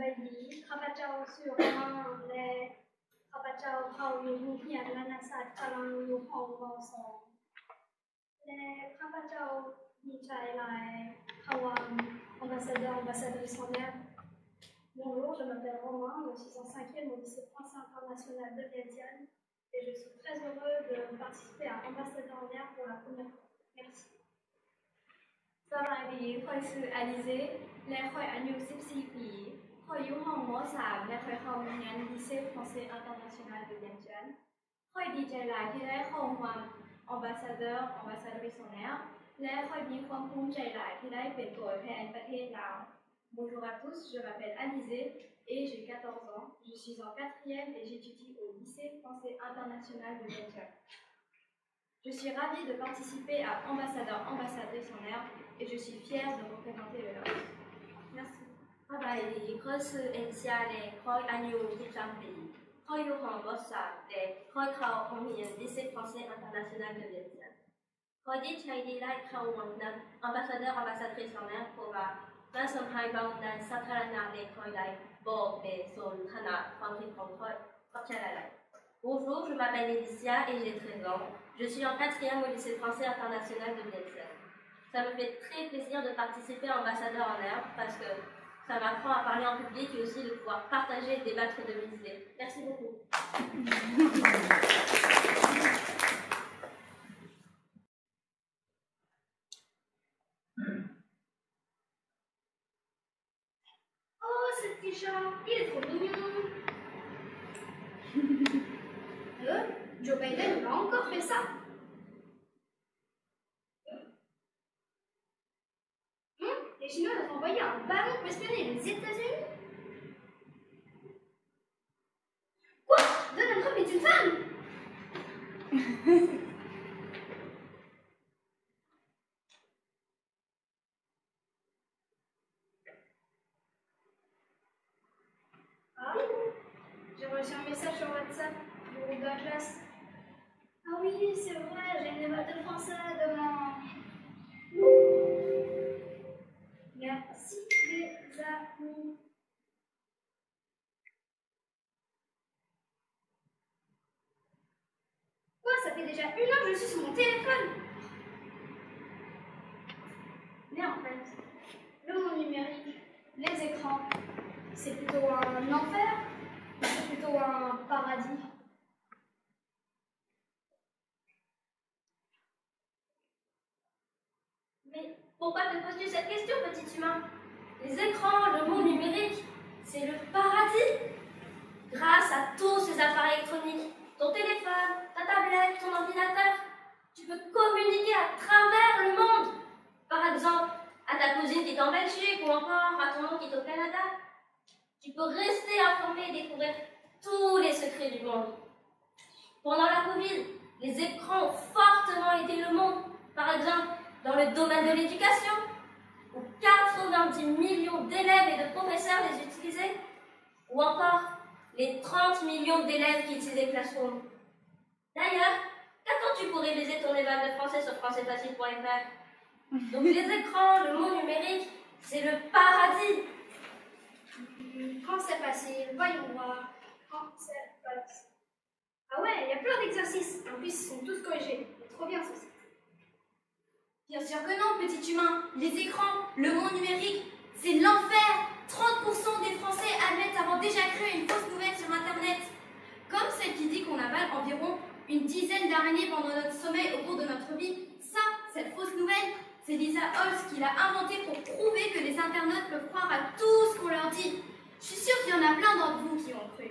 บายดีข้าพเจ้าชื่อว่าและข้าพเจ้าเข้าอยู่โรงเรียนนานาชาติกำลังอยู่ห้องม.2 และข้าพเจ้าดีใจหลายเขาว่า ambassadrice en herbe. Bonjour, je m'appelle Romain, je suis en 5e au lycée français international de Vientiane et je suis très heureux de participer à Ambassadeur en herbe pour la première fois. Merci. สวัสดีค่อยชื่ออลิเซและค่อยอายุ14 ปีค่อยอยู่ห้องม.3 และค่อยเข้าโรงเรียน Lycée Français International de Vientiane ค่อยดีใจหลายที่ได้เข้าร่วม Ambassadeur Ambassadrice en herbe และค่อยมีความภูมิใจหลายที่ได้เป็นตัวแทนประเทศลาว Bonjour à tous, je m'appelle Alizé et j'ai 14 ans. Je suis en 4e et j'étudie au Lycée Français International de Vientiane. Je suis ravie de participer à Ambassadeur Ambassadrice en herbe et je suis fière de représenter le Laos. Merci. สบายดีค่อยชื่อเอ็นเซียและค่อยอายุ13 ปีค่อยอยู่ห้องม.3 และค่อยเข้าโรงเรียน Lycée Français International de Vientiane ค่อยดีใจที่ได้เข้าร่วมนั้น Ambassadeur Ambassadrice en herbe เพราะว่าการสัมพันธ์กับด้านสาธารณะและค่อยได้บอกในส่วนฐานะความคิดของค่อยขอบใจหลายๆ Bonjour, je m'appelle Alicia et j'ai 13 ans. Je suis en 4e au lycée français international de Vientiane. Ça me fait très plaisir de participer à Ambassadeur en herbe parce que ça m'apprend à parler en public et aussi de pouvoir partager et débattre de mes idées. Merci beaucoup. Oh, ce petit chat, il est trop mignon. Joe Biden a encore fait ça. Les Chinois ont envoyé un ballon pour espionner les États-Unis. Quoi? Donald Trump est une femme? Ah, j'ai reçu un message sur WhatsApp du groupe de la classe. Ah oui, c'est vrai, j'ai une école de français demain. Merci les amis. Quoi, ça fait déjà 1 heure que je suis sur mon téléphone. Mais en fait, le monde numérique, les écrans, c'est plutôt un enfer ou c'est plutôt un paradis? Mais pourquoi te poses-tu cette question, petit humain? Les écrans, le monde numérique, c'est le paradis. Grâce à tous ces appareils électroniques, ton téléphone, ta tablette, ton ordinateur, tu peux communiquer à travers le monde. Par exemple, à ta cousine qui est en Belgique ou encore à ton oncle qui est au Canada. Tu peux rester informé et découvrir tous les secrets du monde. Pendant la Covid, les écrans ont fortement aidé le monde. Par exemple, dans le domaine de l'éducation, où 90 millions d'élèves et de professeurs les utilisaient, ou encore les 30 millions d'élèves qui utilisaient Classroom. D'ailleurs, qu'attends-tu pour réviser ton éval de français sur françaisfacile.fr? Donc les écrans, le monde numérique, c'est le paradis. Français facile, voyons voir. Français facile. Ah ouais, il y a plein d'exercices. En plus, ils sont tous corrigés. C'est trop bien ça. Bien sûr que non, petit humain. Les écrans, le monde numérique, c'est l'enfer. 30% des Français admettent avoir déjà cru une fausse nouvelle sur Internet. Comme celle qui dit qu'on avale environ une dizaine d'araignées pendant notre sommeil au cours de notre vie. Ça, cette fausse nouvelle, c'est Lisa Holtz qui l'a inventée pour prouver que les internautes peuvent croire à tout ce qu'on leur dit. Je suis sûre qu'il y en a plein d'entre vous qui ont cru.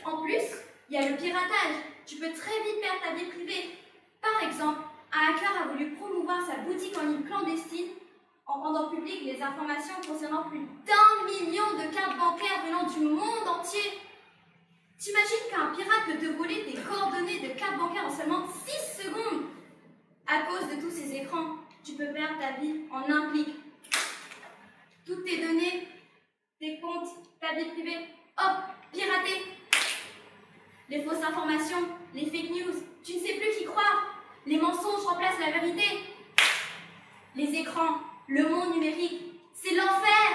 En plus, il y a le piratage. Tu peux très vite perdre ta vie privée. Par exemple, un hacker a voulu promouvoir sa boutique en ligne clandestine en rendant publiques les informations concernant plus d'1 million de cartes bancaires venant du monde entier. T'imagines qu'un pirate peut te voler tes coordonnées de cartes bancaires en seulement 6 secondes? À cause de tous ces écrans, tu peux perdre ta vie en un clic. Toutes tes données, tes comptes, ta vie privée, hop, piratées. Les fausses informations, les fake news, tu ne sais plus qui croire. Les mensonges remplacent la vérité. Les écrans, le monde numérique, c'est l'enfer.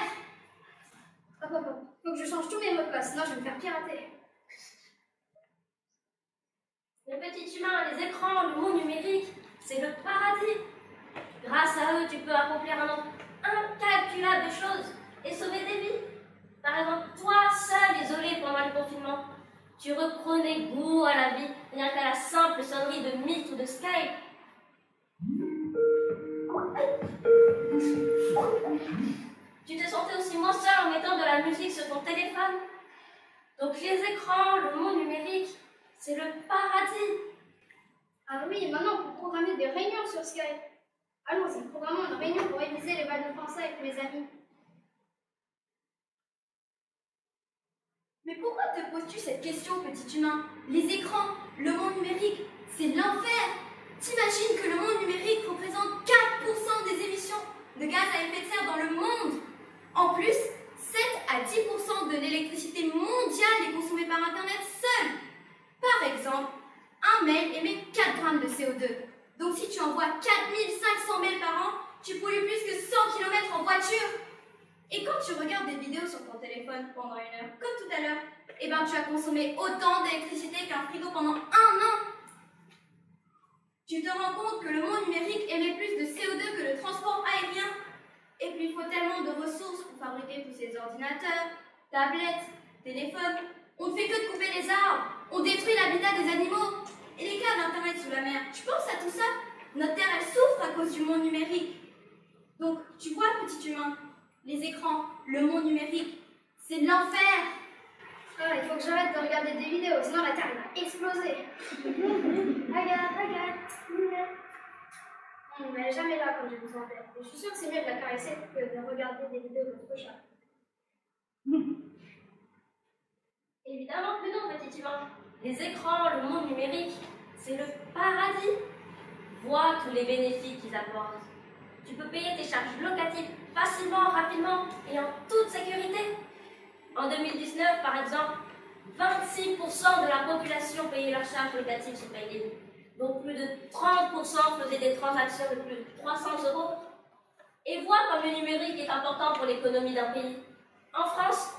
Oh, Hop, hop, hop. Faut que je change tous mes mots de passe, sinon je vais me faire pirater. Les petits humains, les écrans, le monde numérique, c'est le paradis. Grâce à eux, tu peux accomplir un nombre incalculable de choses et sauver des vies. Par exemple, toi seul isolé pendant le confinement, tu reprenais goût à la vie rien qu'à la simple sonnerie de Meet ou de Skype. Tu te sentais aussi moins seul en mettant de la musique sur ton téléphone. Donc les écrans, le monde numérique, c'est le paradis. Ah oui, maintenant on peut programmer des réunions sur Skype. Allons-y, programmons une réunion pour réviser les balles de français avec mes amis. Mais pourquoi te poses-tu cette question, petit humain? Les écrans, le monde numérique, c'est l'enfer. T'imagines que le monde numérique représente 4% des émissions de gaz à effet de serre dans le monde. En plus, 7 à 10% de l'électricité mondiale est consommée par Internet seul. Par exemple, un mail émet 4 grammes de CO2. Donc si tu envoies 4500 mails par an, tu pollues plus que 100 km en voiture. Et quand tu regardes des vidéos sur ton téléphone pendant 1 heure, comme tout à l'heure, eh ben tu as consommé autant d'électricité qu'un frigo pendant 1 an. Tu te rends compte que le monde numérique émet plus de CO2 que le transport aérien. Et puis il faut tellement de ressources pour fabriquer tous ces ordinateurs, tablettes, téléphones. On ne fait que de couper les arbres, on détruit l'habitat des animaux. Et les câbles internet sous la mer, tu penses à tout ça? Notre Terre, elle souffre à cause du monde numérique. Donc, tu vois, petit humain, les écrans, le monde numérique, c'est l'enfer. Ah, il faut que j'arrête de regarder des vidéos, sinon la Terre va exploser. Regarde. Elle n'est jamais là quand j'ai besoin d'elle. Et je suis sûre que c'est mieux de la caresser que de regarder des vidéos d'autres chats. Évidemment que non, petit humain. Les écrans, le monde numérique, c'est le paradis. Vois tous les bénéfices qu'ils apportent. Tu peux payer tes charges locatives facilement, rapidement et en toute sécurité. En 2019, par exemple, 26% de la population payait leurs charges locatives sur PayLib. Donc plus de 30% faisaient des transactions de plus de 300 €. Et vois comme le numérique est important pour l'économie d'un pays. En France,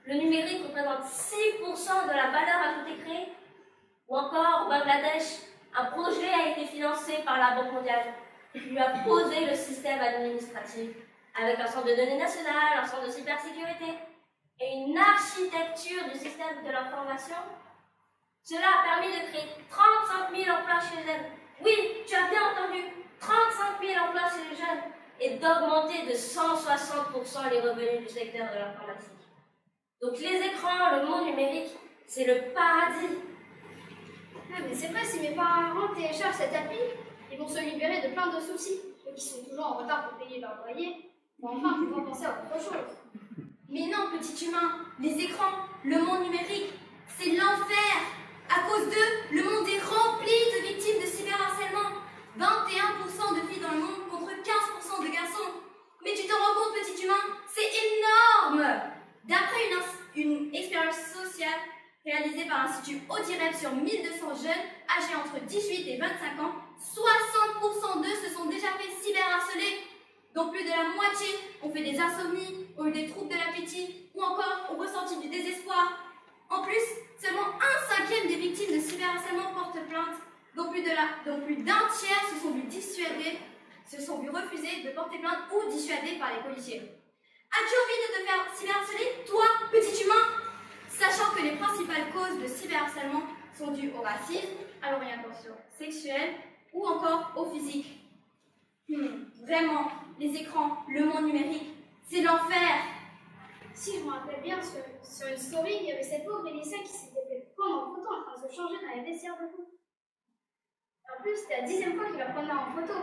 le numérique représente 6% de la valeur ajoutée créée. Ou encore, au Bangladesh, un projet a été financé par la Banque mondiale qui lui a posé le système administratif avec un centre de données national, un centre de cybersécurité et une architecture du système de l'information. Cela a permis de créer 35 000 emplois chez les jeunes. Oui, tu as bien entendu, 35 000 emplois chez les jeunes et d'augmenter de 160% les revenus du secteur de l'informatique. Donc les écrans, le monde numérique, c'est le paradis. Ah, mais c'est vrai, si mes parents téléchargent cette appli, ils vont se libérer de plein de soucis. Eux qui sont toujours en retard pour payer leur loyer, vont enfin pouvoir penser à autre chose. Mais non, petit humain, les écrans, le monde numérique, c'est l'enfer. À cause d'eux, le monde est rempli de victimes de cyberharcèlement. 21% de filles dans le monde contre 15% de garçons. Mais tu te rends compte, petit humain, c'est énorme. D'après une expérience sociale réalisée par l'Institut Audirep sur 1200 jeunes âgés entre 18 et 25 ans, 60% d'eux se sont déjà fait cyberharceler. Donc plus de la moitié ont fait des insomnies, ont eu des troubles de l'appétit ou encore ont ressenti du désespoir. En plus, seulement 1/5 des victimes de cyberharcèlement portent plainte. Donc plus d'un tiers se sont vus refuser de porter plainte ou dissuadés par les policiers. As-tu envie de te faire cyberharceler, toi, petit humain? Sachant que les principales causes de cyberharcèlement sont dues au racisme, à l'orientation sexuelle ou encore au physique. Vraiment, les écrans, le monde numérique, c'est l'enfer. Si je me rappelle bien, sur une story, il y avait cette pauvre Elissa qui s'était fait prendre en photo en train de se changer dans les vestiaires de foot. En plus, c'était la 10e fois qu'il la prenait en photo.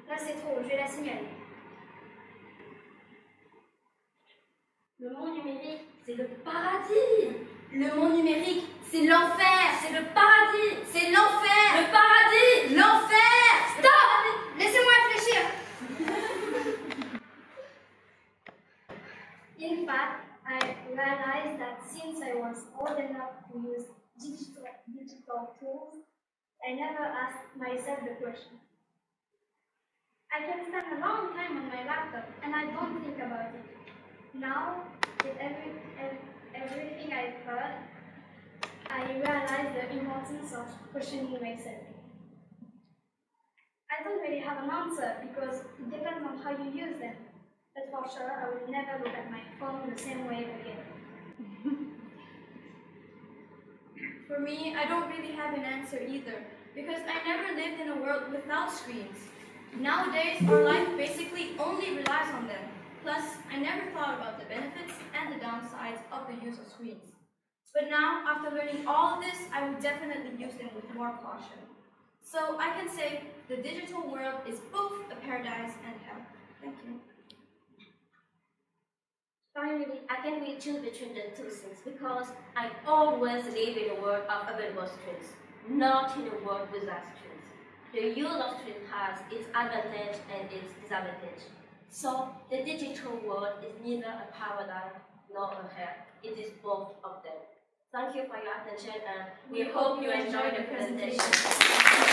Là, c'est trop, je vais la signaler. Le monde numérique, c'est le paradis. Le monde numérique, c'est l'enfer. C'est le paradis. C'est l'enfer. Le paradis. L'enfer. Stop! Laissez-moi réfléchir. In fact, I realized that since I was old enough to use digital tools, I never asked myself the question. I can spend a long time on my laptop and I don't think about it. Now, with everything I've heard, I realize the importance of questioning myself. I don't really have an answer because it depends on how you use them. But for sure, I will never look at my phone the same way again. For me, I don't really have an answer either, because I never lived in a world without screens. Nowadays, our life basically only relies on them. Plus, I never thought about the benefits and the downsides of the use of screens. But now, after learning all of this, I would definitely use them with more caution. So I can say the digital world is both a paradise and hell. Thank you. Finally, I can really choose between the two things because I always live in a world of available screens, not in a world without screens. The use of screens has its advantage and its disadvantage. So the digital world is neither a paradise nor a hell. It is both of them. Thank you for your attention and we hope you enjoyed the presentation.